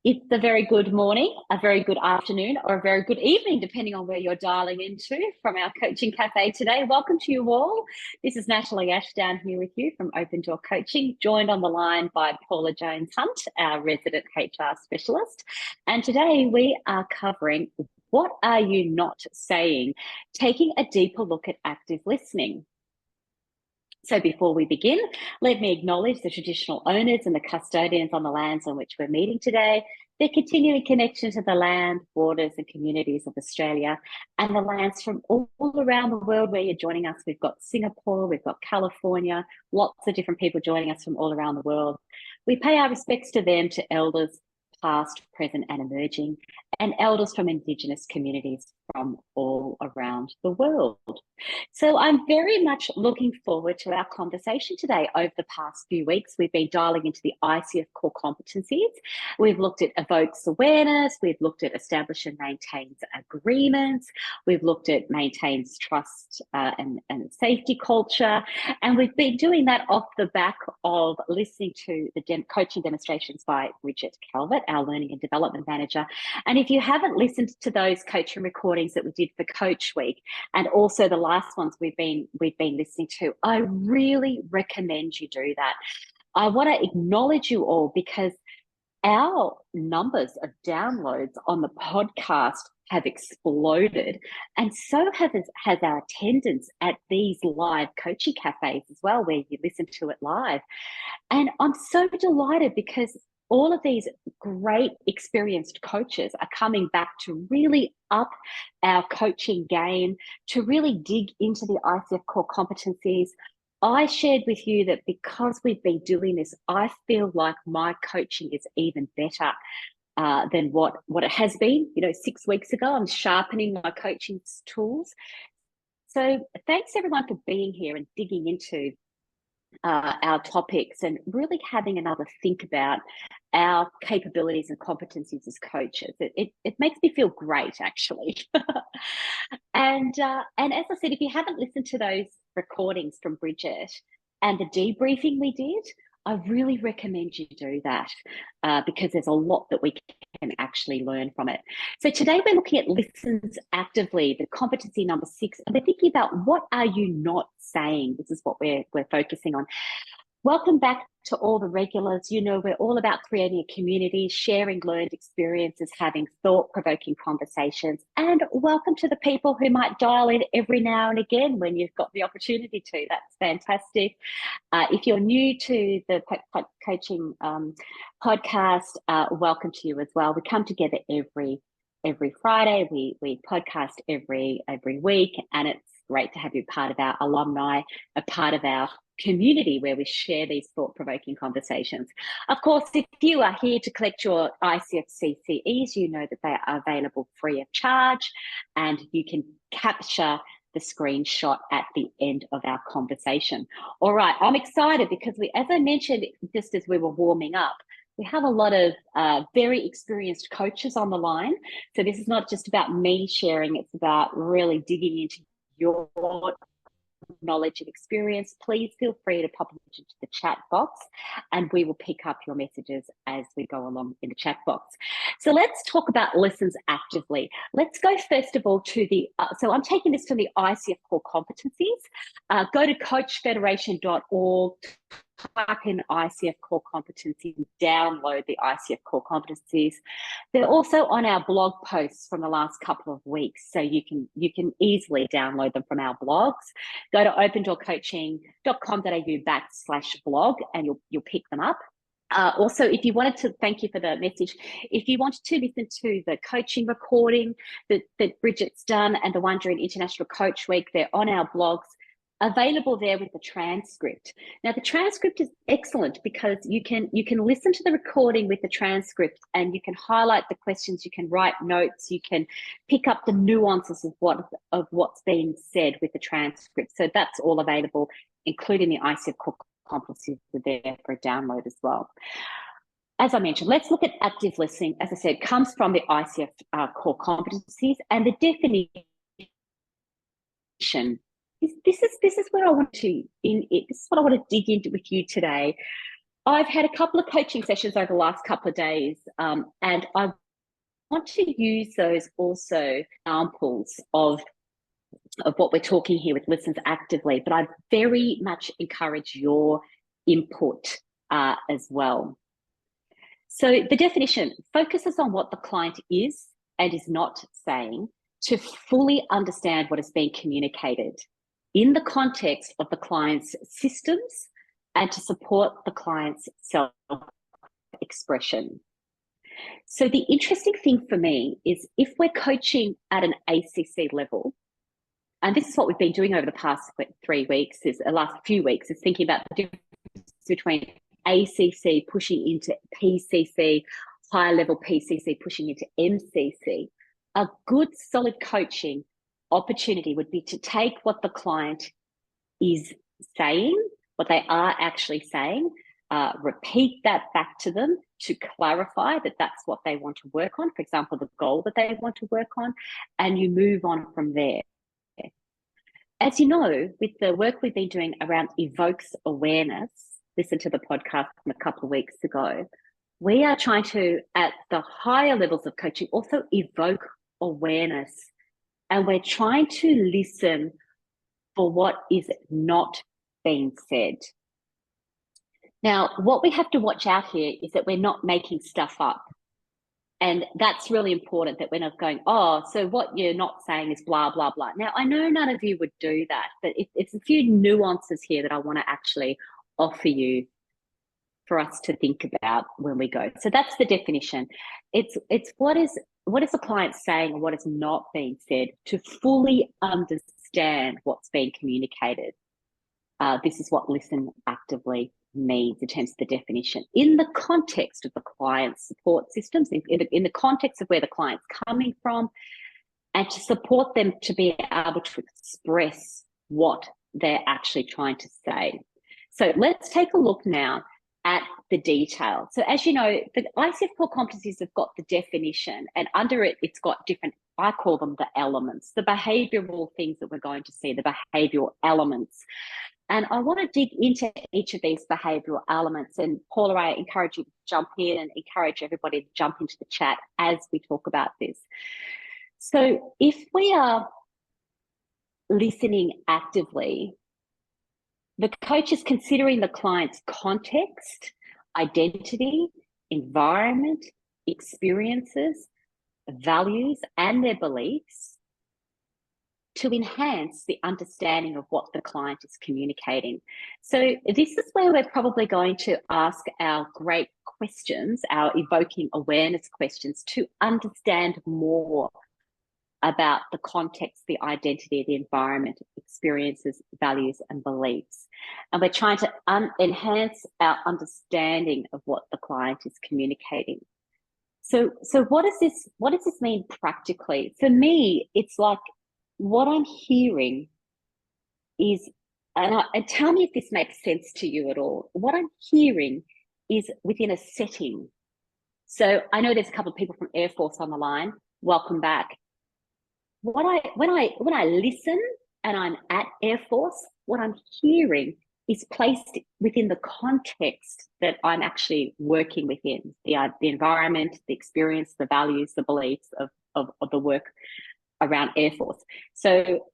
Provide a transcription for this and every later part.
It's a very good morning, a very good afternoon, or a very good evening, depending on where you're dialing into from our coaching cafe today. Welcome to you all. This is Natalie Ashdown here with you from Open Door Coaching, joined on the line by Paula Jones Hunt, our resident HR specialist. And today we are covering what are you not saying, taking a deeper look at active listening. So before we begin, let me acknowledge the traditional owners and the custodians on the lands on which we're meeting today, their continuing connection to the land, waters and communities of Australia, and the lands from all around the world where you're joining us. We've got Singapore, we've got California, lots of different people joining us from all around the world. We pay our respects to them, to elders, past, present and emerging, and elders from Indigenous communities from all around the world. So I'm very much looking forward to our conversation today. Over the past few weeks, we've been dialing into the ICF Core Competencies. We've looked at evokes awareness. We've looked at establish and maintains agreements. We've looked at maintains trust and safety culture. And we've been doing that off the back of listening to the coaching demonstrations by Bridget Calvert, our Learning and Development Manager. And if you haven't listened to those coaching recordings that we did for Coach Week, and also the last ones we've been listening to, I really recommend you do that. I want to acknowledge you all because our numbers of downloads on the podcast have exploded, and so has our attendance at these live coaching cafes as well, where you listen to it live. And I'm so delighted because all of these great experienced coaches are coming back to really up our coaching game, to really dig into the ICF Core Competencies. I shared with you that because we've been doing this, I feel like my coaching is even better than what it has been. 6 weeks ago, I'm sharpening my coaching tools. So thanks everyone for being here and digging into our topics and really having another think about our capabilities and competencies as coaches. It makes me feel great, actually. And as I said, if you haven't listened to those recordings from Bridget and the debriefing we did, I really recommend you do that because there's a lot that we can actually learn from it. So today we're looking at listens actively, the competency number 6, and we're thinking about what are you not saying? This is what we're focusing on. Welcome back to all the regulars. We're all about creating a community, sharing learned experiences, having thought-provoking conversations, and welcome to the people who might dial in every now and again when you've got the opportunity to. That's fantastic. If you're new to the coaching podcast, welcome to you as well. We come together every Friday. We podcast every week, and it's great to have you part of our alumni, a part of our community where we share these thought-provoking conversations. Of course, if you are here to collect your ICF CCEs, you know that they are available free of charge, and you can capture the screenshot at the end of our conversation. All right, I'm excited because as I mentioned, just as we were warming up, we have a lot of very experienced coaches on the line. So this is not just about me sharing, it's about really digging into your knowledge and experience. Please feel free to pop it into the chat box and we will pick up your messages as we go along in the chat box. So let's talk about listens actively. Let's go first of all to so I'm taking this from the ICF Core Competencies. Go to coachfederation.org, type in ICF Core Competencies, download the ICF Core Competencies. They're also on our blog posts from the last couple of weeks, so you can easily download them from our blogs. Go to opendoorcoaching.com.au/blog and you'll pick them up. Also, if you wanted to, thank you for the message. If you wanted to listen to the coaching recording that Bridget's done and the one during International Coach Week, they're on our blogs, available there with the transcript. Now, the transcript is excellent because you can listen to the recording with the transcript and you can highlight the questions, you can write notes, you can pick up the nuances of what's being said with the transcript. So that's all available, including the ICF Core Competencies there for a download as well. As I mentioned, let's look at active listening. As I said, comes from the ICF Core Competencies, and the definition. This is where I want to this is what I want to dig into with you today. I've had a couple of coaching sessions over the last couple of days, and I want to use those also examples of what we're talking here with listens actively, but I very much encourage your input as well. So the definition focuses on what the client is and is not saying to fully understand what is being communicated in the context of the client's systems and to support the client's self-expression. So the interesting thing for me is if we're coaching at an ACC level, and this is what we've been doing over the past 3 weeks, the last few weeks, is thinking about the difference between ACC pushing into PCC, higher level PCC pushing into MCC. A good solid coaching opportunity would be to take what the client is saying, what they are actually saying, repeat that back to them to clarify that that's what they want to work on, for example, the goal that they want to work on, and you move on from there. As you know, with the work we've been doing around evokes awareness, listen to the podcast from a couple of weeks ago, we are trying to, at the higher levels of coaching, also evoke awareness. And we're trying to listen for what is not being said. Now, what we have to watch out here is that we're not making stuff up. And that's really important, that we're not going, oh, so what you're not saying is blah, blah, blah. Now, I know none of you would do that, but it's a few nuances here that I want to actually offer you for us to think about when we go. So that's the definition. It's what is the client saying and what is not being said to fully understand what's being communicated. This is what listen actively means in terms of the definition in the context of the client's support systems, in the context of where the client's coming from, and to support them to be able to express what they're actually trying to say. So let's take a look now at the detail. So as you know, the ICF Core Competencies have got the definition, and under it, it's got different, I call them the elements, the behavioural things that we're going to see, the behavioural elements. And I want to dig into each of these behavioural elements. And Paula, I encourage you to jump in and encourage everybody to jump into the chat as we talk about this. So if we are listening actively, the coach is considering the client's context, identity, environment, experiences, values, and their beliefs to enhance the understanding of what the client is communicating. So this is where we're probably going to ask our great questions, our evoking awareness questions, to understand more about the context, the identity, the environment, experiences, values, and beliefs. And we're trying to enhance our understanding of what the client is communicating. So what does this mean practically? For me, it's like, what I'm hearing is, and tell me if this makes sense to you at all. What I'm hearing is within a setting. So I know there's a couple of people from Air Force on the line. Welcome back. When I listen and I'm at Air Force, what I'm hearing is placed within the context that I'm actually working within, the environment, the experience, the values, the beliefs of the work around Air Force. So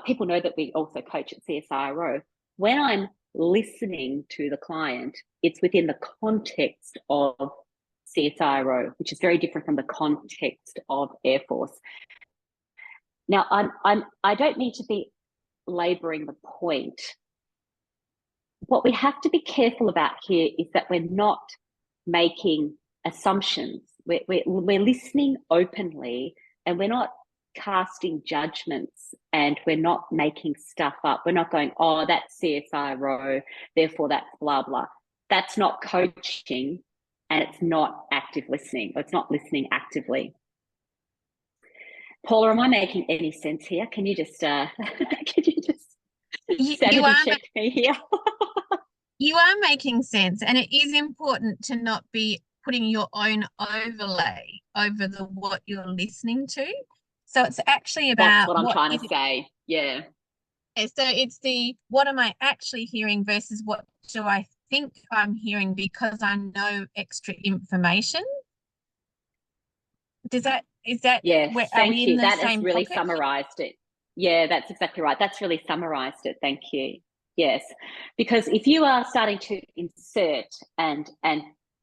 people know that we also coach at CSIRO. When I'm listening to the client, it's within the context of CSIRO, which is very different from the context of Air Force. Now, I don't need to be labouring the point. What we have to be careful about here is that we're not making assumptions. We're listening openly, and we're not casting judgments, and we're not making stuff up. We're not going, oh, that's CSIRO, therefore that's blah, blah. That's not coaching, and it's not active listening, or it's not listening actively. Paula, am I making any sense here? Can you just sanity check me here? You are making sense, and it is important to not be putting your own overlay over what you're listening to. So it's actually about that's what I'm trying to say. Yeah. So it's the what am I actually hearing versus what do I think I'm hearing because I know extra information. Is that Yes, are we thank in you. the That has same really pocket? summarized it. Yeah, that's exactly right. That's really summarized it. Thank you. Yes, because if you are starting to insert and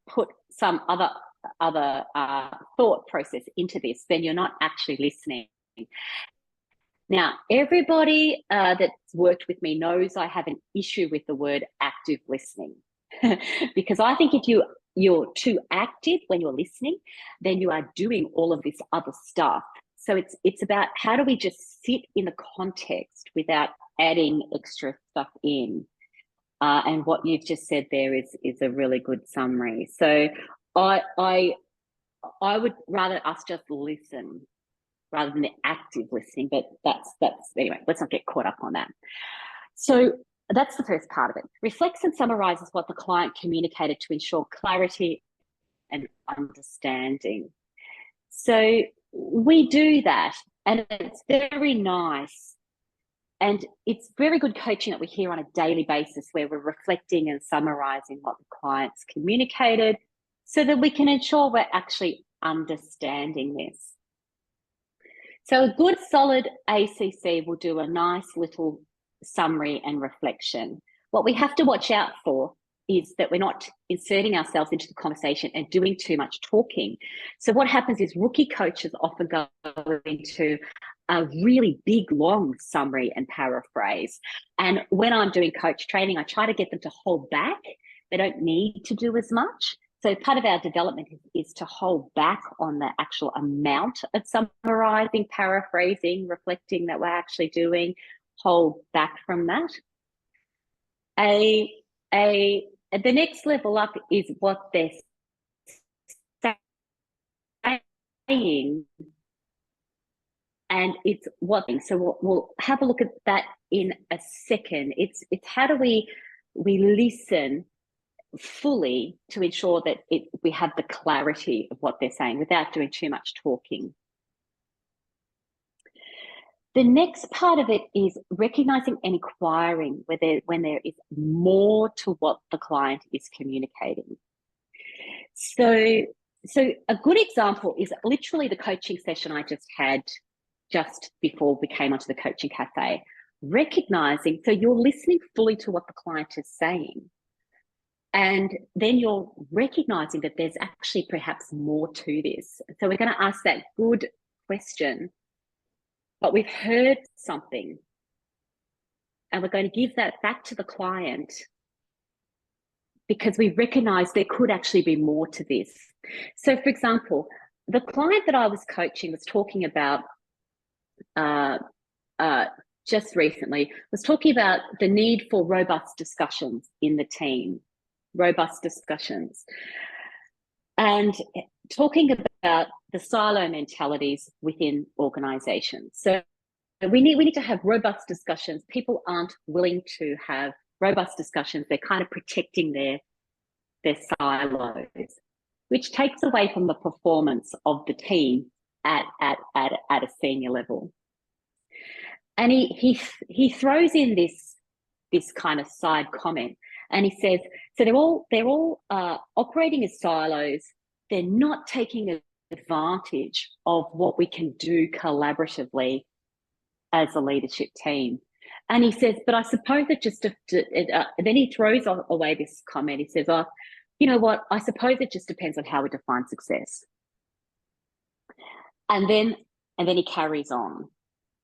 put some other thought process into this, then you're not actually listening. Now, everybody that's worked with me knows I have an issue with the word active listening because I think if you're too active when you're listening, then you are doing all of this other stuff. So it's about how do we just sit in the context without adding extra stuff in. And what you've just said there is a really good summary. So I would rather us just listen rather than the active listening, but that's anyway, let's not get caught up on that. So that's the first part of it. Reflects and summarizes what the client communicated to ensure clarity and understanding. So we do that, and it's very nice. And it's very good coaching that we hear on a daily basis where we're reflecting and summarizing what the client's communicated so that we can ensure we're actually understanding this. So a good solid ACC will do a nice little summary and reflection. What we have to watch out for is that we're not inserting ourselves into the conversation and doing too much talking. So what happens is rookie coaches often go into a really big, long summary and paraphrase. And when I'm doing coach training, I try to get them to hold back. They don't need to do as much. So part of our development is to hold back on the actual amount of summarizing, paraphrasing, reflecting that we're actually doing, hold back from that. The next level up is what they're saying, and it's what. So we'll have a look at that in a second. It's how do we listen fully to ensure that we have the clarity of what they're saying without doing too much talking. The next part of it is recognizing and inquiring when there is more to what the client is communicating. So a good example is literally the coaching session I just had just before we came onto the Coaching Cafe. Recognizing, so you're listening fully to what the client is saying. And then you're recognizing that there's actually perhaps more to this. So we're going to ask that good question, but we've heard something and we're going to give that back to the client because we recognize there could actually be more to this. So for example, the client that I was coaching was talking about just recently, was talking about the need for robust discussions in the team. Robust discussions, and talking about the silo mentalities within organizations. So we need to have robust discussions. People aren't willing to have robust discussions. They're kind of protecting their silos, which takes away from the performance of the team at a senior level. And he throws in this kind of side comment. And he says, so they're all operating as silos. They're not taking advantage of what we can do collaboratively as a leadership team. And he says, but I suppose it just, then he throws away this comment. He says, oh, you know what? I suppose it just depends on how we define success. And then he carries on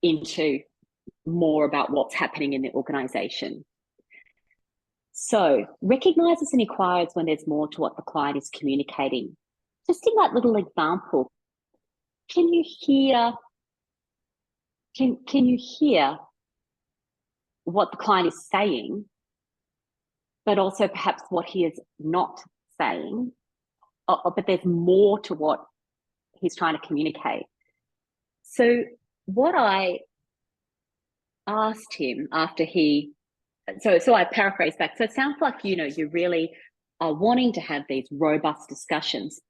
into more about what's happening in the organization. So recognizes and inquires when there's more to what the client is communicating. Just in that little example, can you hear what the client is saying, but also perhaps what he is not saying, but there's more to what he's trying to communicate. So what I asked him after so I paraphrase back. So it sounds like, you really are wanting to have these robust discussions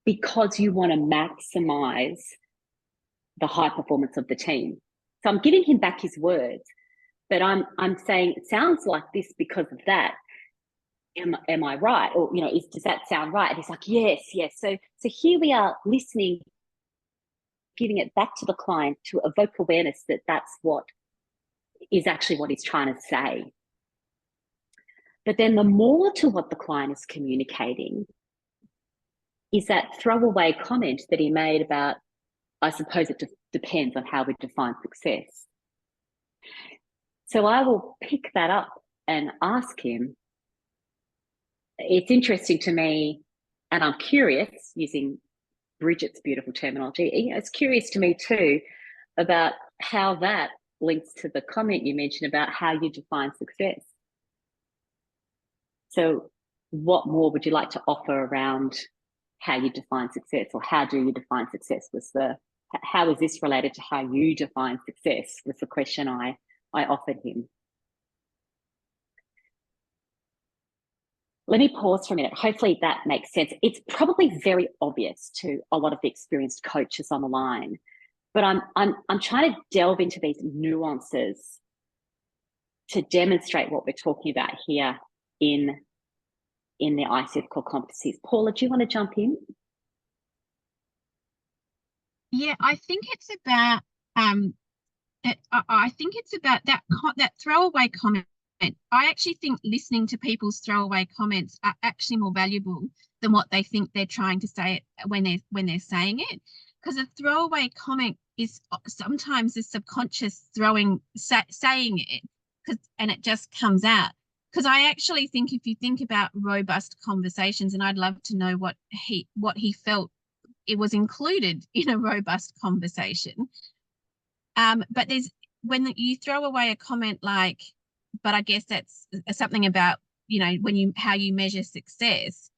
because you want to maximize the high performance of the team. So I'm giving him back his words, but I'm saying it sounds like this because of that. am I right? Or, does that sound right? And he's like, yes, yes. So here we are listening, giving it back to the client to evoke awareness that that's what is actually what he's trying to say. But then the more to what the client is communicating is that throwaway comment that he made about, I suppose it depends on how we define success. So I will pick that up and ask him, it's interesting to me, and I'm curious, using Bridget's beautiful terminology, it's curious to me too about how that links to the comment you mentioned about how you define success. So what more would you like to offer around how you define success, or how do you define success? How is this related to how you define success was the question I offered him. Let me pause for a minute. Hopefully that makes sense. It's probably very obvious to a lot of the experienced coaches on the line, but I'm trying to delve into these nuances to demonstrate what we're talking about here in the ICF Core Competencies. Paula, do you want to jump in? Yeah, I think it's about I think it's about that throwaway comment. I actually think listening to people's throwaway comments are actually more valuable than what they think they're trying to say when they're saying it. Because a throwaway comment is sometimes the subconscious saying it, and it just comes out. Because I actually think if you think about robust conversations, and I'd love to know what he felt it was included in a robust conversation. But when you throw away a comment like, but I guess that's something about, how you measure success.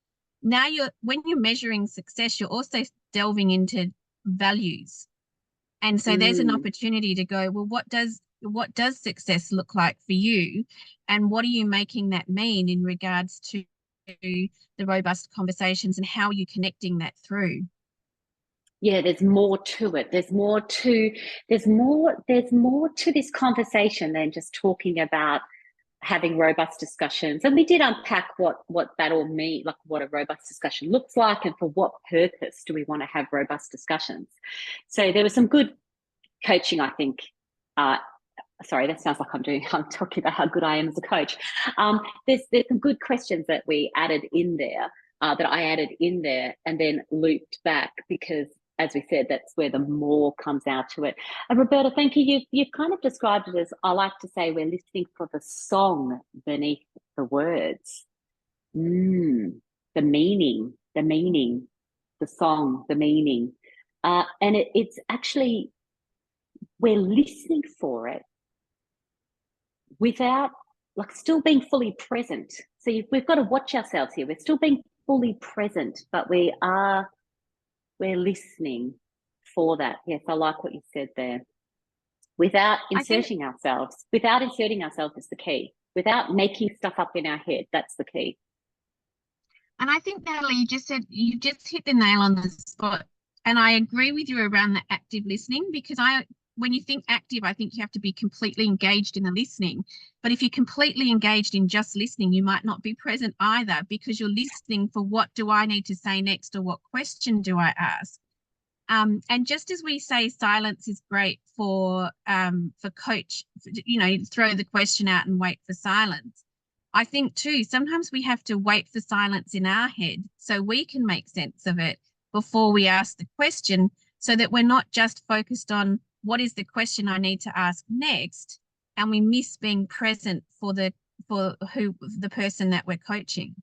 Now when you're measuring success, you're also delving into values. And so there's an opportunity to go, well, what does success look like for you? And what are you making that mean in regards to the robust conversations, and how are you connecting that through? Yeah, there's more to it. There's more to this conversation than just talking about having robust discussions. And we did unpack what that all means, like what a robust discussion looks like, and for what purpose do we want to have robust discussions. So there was some good coaching, I think. Sorry, that sounds like I'm talking about how good I am as a coach. There's some good questions that we added in there, that I added in there and then looped back, because as we said, that's where the more comes out to it. And Roberta, thank you. You've kind of described it as, I like to say, we're listening for the song beneath the words. The meaning, the song, the meaning. And it's actually, we're listening for it without, like, still being fully present. So we've got to watch ourselves here. We're still being fully present, but we're listening for that. Yes, I like what you said there. Without inserting ourselves is the key. Without making stuff up in our head, that's the key. And I think, Natalie, you just hit the nail on the spot. And I agree with you around the active listening, because when you think active, I think you have to be completely engaged in the listening. But if you're completely engaged in just listening, you might not be present either, because you're listening for, what do I need to say next, or what question do I ask? And just as we say silence is great for coach, throw the question out and wait for silence. I think too, sometimes we have to wait for silence in our head so we can make sense of it before we ask the question, so that we're not just focused on what is the question I need to ask next, and we miss being present for the person that we're coaching.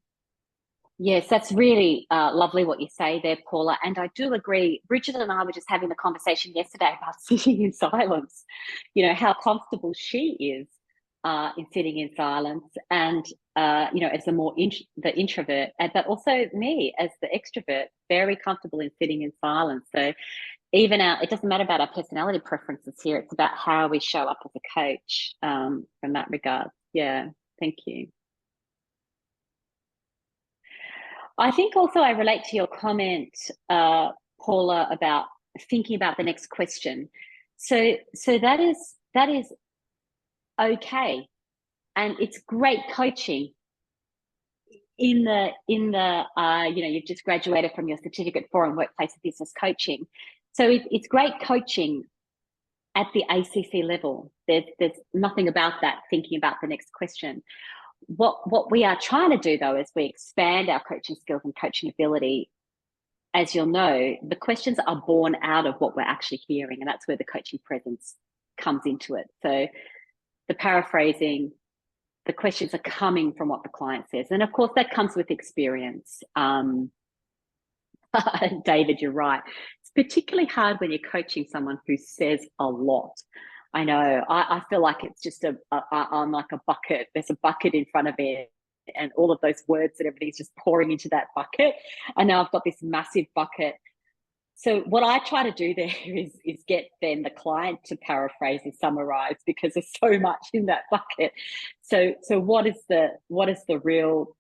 Yes, that's really lovely what you say there, Paula. And I do agree. Bridget and I were just having the conversation yesterday about sitting in silence, how comfortable she is in sitting in silence. And, as the introvert, but also me as the extrovert, very comfortable in sitting in silence. So even it doesn't matter about our personality preferences here. It's about how we show up as a coach from that regard. Yeah, thank you. I think also I relate to your comment, Paula, about thinking about the next question. So that is okay, and it's great coaching in the you've just graduated from your certificate for and workplace and business coaching. So it's great coaching at the ACC level. There's nothing about that, thinking about the next question. What we are trying to do, though, is we expand our coaching skills and coaching ability. As you'll know, the questions are born out of what we're actually hearing, and that's where the coaching presence comes into it. So the paraphrasing, the questions are coming from what the client says. And of course, that comes with experience. David, you're right. It's particularly hard when you're coaching someone who says a lot. I know, I feel like it's just I'm like a bucket. There's a bucket in front of me, and all of those words and everything's just pouring into that bucket. And now I've got this massive bucket. So what I try to do there is get then the client to paraphrase and summarize, because there's so much in that bucket. So what is the real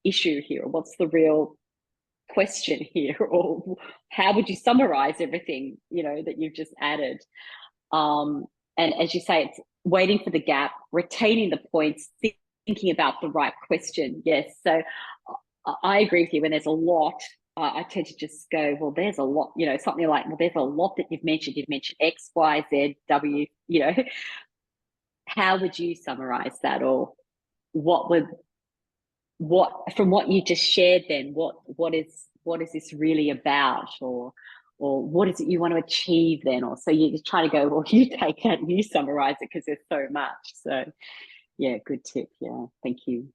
issue here? What's the real question here? Or how would you summarize everything, that you've just added? And as you say, it's waiting for the gap, retaining the points, thinking about the right question. Yes. So I agree with you. When there's a lot, I tend to just go, well, there's a lot, something like, well, there's a lot that you've mentioned. You've mentioned X, Y, Z, W, how would you summarize that? Or from what you just shared then, what is this really about? Or what is it you want to achieve then? Or so you just try to go, well, you take that and you summarize it, because there's so much. So yeah, good tip. Yeah, thank you.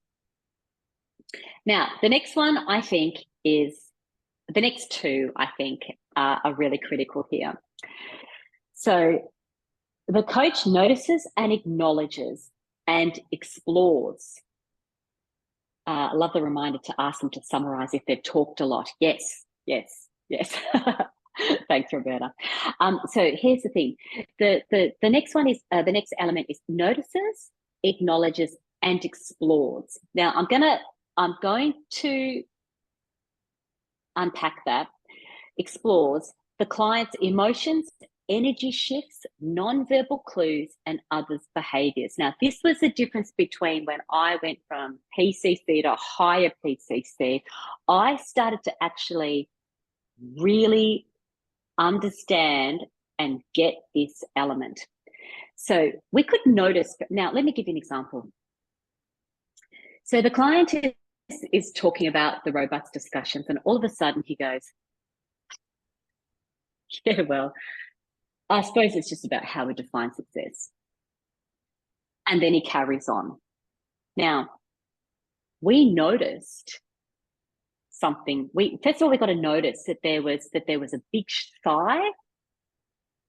Now, the next one, I think, the next two, I think, are really critical here. So the coach notices and acknowledges and explores. I love the reminder to ask them to summarize if they've talked a lot. Yes. Thanks, Roberta. So here's the thing. The next one is the next element is notices, acknowledges, and explores. Now I'm going to unpack that. Explores the client's emotions, energy shifts, non-verbal clues, and others' behaviors. Now, this was the difference between when I went from PCC to higher PCC. I started to actually really understand and get this element. So we could notice. Now, let me give you an example. So the client is talking about the robust discussions, and all of a sudden he goes, yeah, well, I suppose it's just about how we define success. And then he carries on. Now, we noticed something. First of all, we got to notice that there was a big sigh,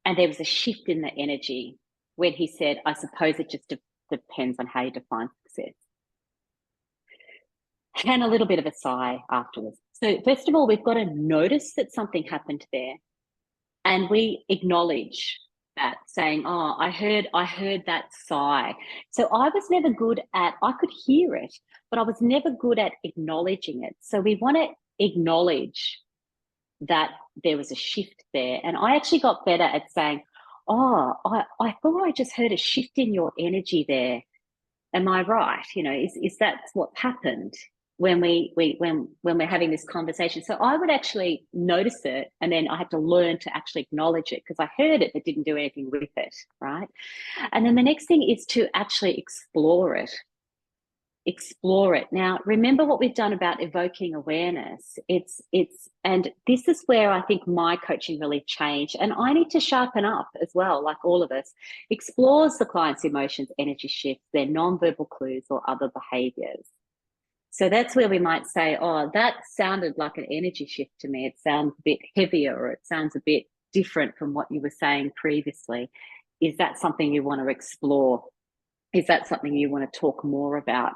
and there was a shift in the energy when he said, I suppose it just depends on how you define success. And a little bit of a sigh afterwards. So first of all, we've got to notice that something happened there. And we acknowledge that, saying, oh, I heard that sigh. So I was never good at, I could hear it, but I was never good at acknowledging it. So we want to acknowledge that there was a shift there. And I actually got better at saying, oh, I thought I just heard a shift in your energy there. Am I right? Is that what happened when we're having this conversation? So I would actually notice it, and then I had to learn to actually acknowledge it, because I heard it but didn't do anything with it, right? And then the next thing is to actually explore it. Now, remember what we've done about evoking awareness. And this is where I think my coaching really changed, and I need to sharpen up as well, like all of us. Explores the client's emotions, energy shifts, their non-verbal clues, or other behaviors. So that's where we might say, oh, that sounded like an energy shift to me. It sounds a bit heavier, or it sounds a bit different from what you were saying previously. Is that something you want to explore? Is that something you want to talk more about?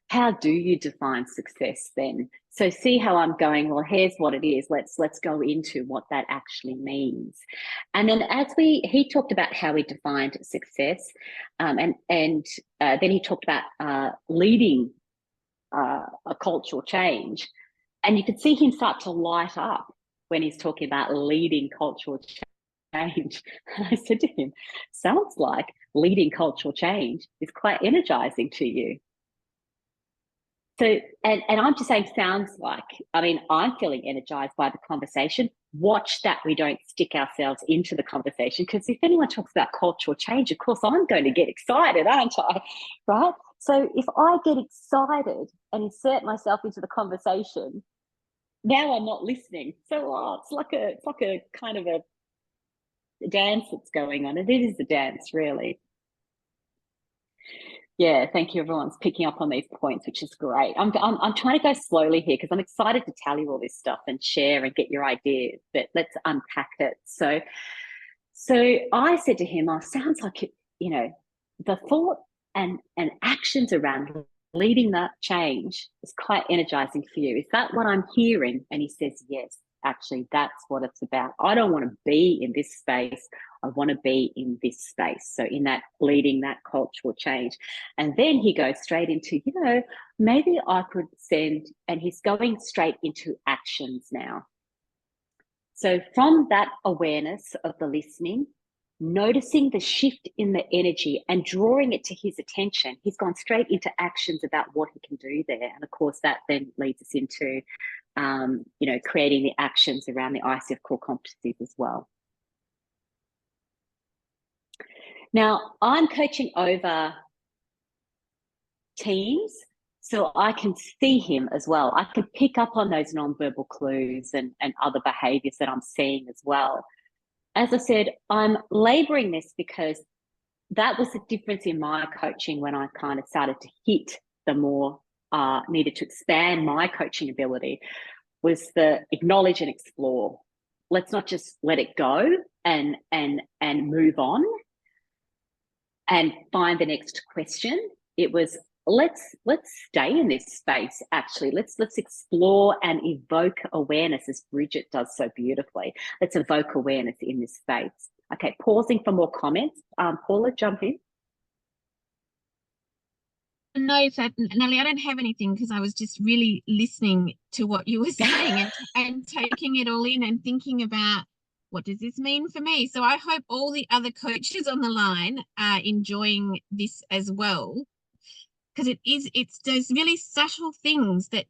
How do you define success then? So see how I'm going, well, here's what it is. Let's go into what that actually means. And then he talked about how he defined success, and then he talked about leading a cultural change. And you could see him start to light up when he's talking about leading cultural change. And I said to him, sounds like leading cultural change is quite energizing to you. So, and I'm just saying, sounds like, I mean, I'm feeling energized by the conversation. Watch that we don't stick ourselves into the conversation, because if anyone talks about cultural change, of course, I'm going to get excited, aren't I? Right? So if I get excited and insert myself into the conversation, now I'm not listening. So it's like a kind of a dance that's going on. And it is a dance, really. Yeah, thank you. Everyone's picking up on these points, which is great. I'm trying to go slowly here because I'm excited to tell you all this stuff and share and get your ideas. But let's unpack it. So I said to him, "Oh, sounds like it, the thought and actions around leading that change is quite energizing for you. Is that what I'm hearing?" And he says, "Yes, actually, that's what it's about. I don't want to be in this space. I want to be in this space." So in that leading that cultural change. And then he goes straight into, maybe I could send, and he's going straight into actions now. So from that awareness of the listening, noticing the shift in the energy and drawing it to his attention, he's gone straight into actions about what he can do there. And of course, that then leads us into, creating the actions around the ICF Core Competencies as well. Now, I'm coaching over teams, so I can see him as well. I can pick up on those nonverbal clues and other behaviors that I'm seeing as well. As I said, I'm laboring this because that was the difference in my coaching when I kind of started to hit the more needed to expand my coaching ability, was the acknowledge and explore. Let's not just let it go and move on and find the next question. It was, let's stay in this space. Actually, let's explore and evoke awareness, as Bridget does so beautifully. Let's evoke awareness in this space. Okay, pausing for more comments. Paula, jump in. No, Nellie, I don't have anything because I was just really listening to what you were saying and taking it all in and thinking about, what does this mean for me? So I hope all the other coaches on the line are enjoying this as well, because it's those really subtle things that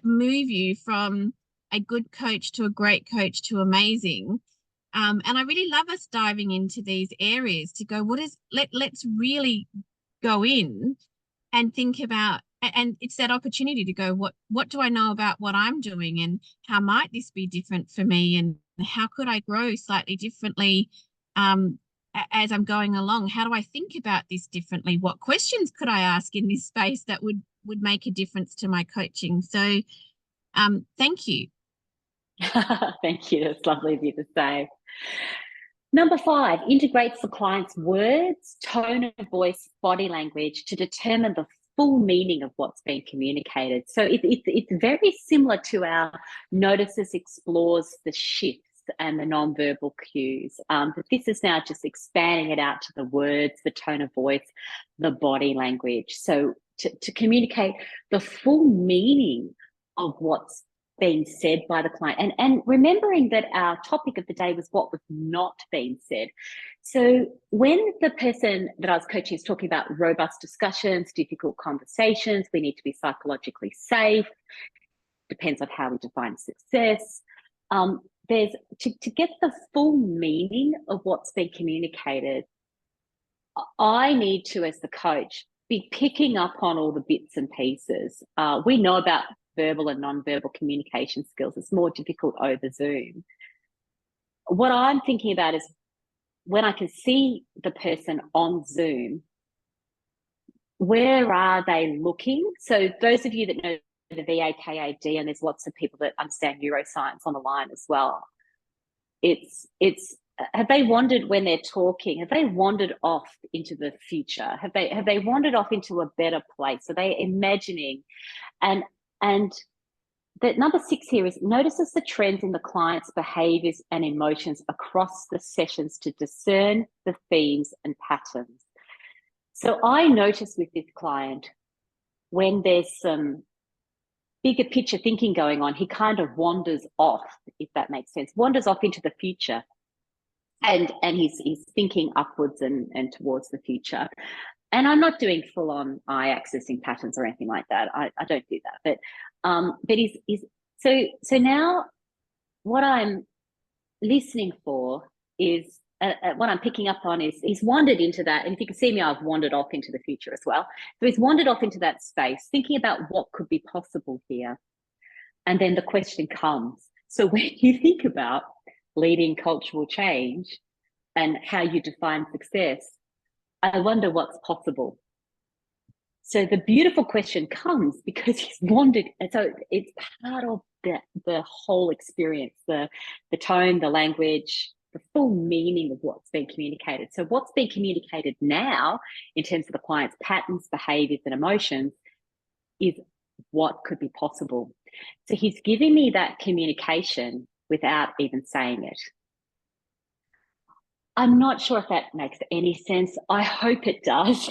move you from a good coach to a great coach to amazing. And I really love us diving into these areas to go, let's really go in and think about, and it's that opportunity to go, what do I know about what I'm doing, and how might this be different for me, and how could I grow slightly differently as I'm going along? How do I think about this differently? What questions could I ask in this space that would make a difference to my coaching? So thank you. Thank you. It's lovely of you to say. Number 5, integrates the client's words, tone of voice, body language to determine the full meaning of what's being communicated. So it's very similar to our notices, explores the shifts and the nonverbal cues. But this is now just expanding it out to the words, the tone of voice, the body language. So to communicate the full meaning of what's being said by the client, and remembering that our topic of the day was what was not being said. So when the person that I was coaching is talking about robust discussions, difficult conversations, we need to be psychologically safe, depends on how we define success. There's to get the full meaning of what's being communicated, I need to, as the coach, be picking up on all the bits and pieces. We know about verbal and non-verbal communication skills. It's more difficult over Zoom. What I'm thinking about is when I can see the person on Zoom, where are they looking? So those of you that know the VAKAD, and there's lots of people that understand neuroscience on the line as well, it's have they wandered when they're talking? Have they wandered off into the future? Have they wandered off into a better place? Are they imagining? And the number 6 here is notices the trends in the client's behaviors and emotions across the sessions to discern the themes and patterns. So I notice with this client, when there's some bigger picture thinking going on, he kind of wanders off, if that makes sense, wanders off into the future. And he's thinking upwards and towards the future. and I'm not doing full on eye accessing patterns or anything like that. I don't do that. But he's so now what I'm listening for is what I'm picking up on is he's wandered into that. And if you can see me, I've wandered off into the future as well. So he's wandered off into that space, thinking about what could be possible here. And then the question comes. So when you think about leading cultural change and how you define success, I wonder what's possible. So the beautiful question comes because he's wandered. And so it's part of the whole experience, the tone, the language, the full meaning of what's being communicated. So what's being communicated now in terms of the client's patterns, behaviors, and emotions is what could be possible. So he's giving me that communication without even saying it. I'm not sure if that makes any sense. I hope it does.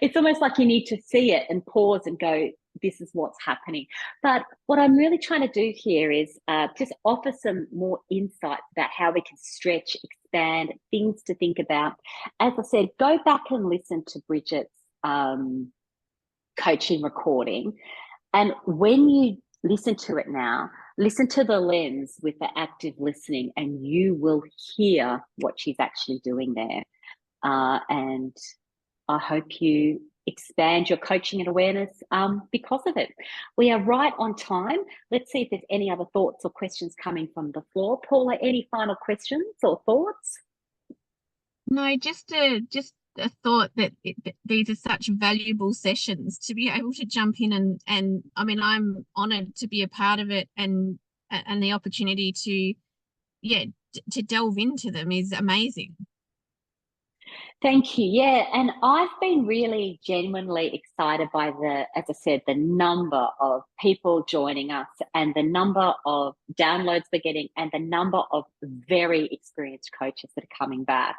It's almost like you need to see it and pause and go, this is what's happening. But what I'm really trying to do here is just offer some more insights about how we can stretch, expand, things to think about. As I said, go back and listen to Bridget's coaching recording. And when you listen to it now, listen to the lens with the active listening, and you will hear what she's actually doing there. And I hope you expand your coaching and awareness because of it. We are right on time. Let's see if there's any other thoughts or questions coming from the floor. Paula, any final questions or thoughts? No, just a thought that these are such valuable sessions to be able to jump in and I mean, I'm honored to be a part of it, and the opportunity to delve into them is amazing. Thank you. Yeah, and I've been really genuinely excited by as I said, the number of people joining us and the number of downloads we're getting and the number of very experienced coaches that are coming back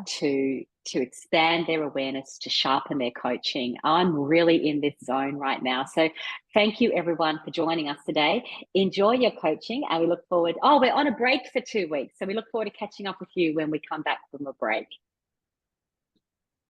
to expand their awareness, to sharpen their coaching. I'm really in this zone right now. So thank you everyone for joining us today. Enjoy your coaching, and we look forward. Oh, we're on a break for 2 weeks. So we look forward to catching up with you when we come back from a break.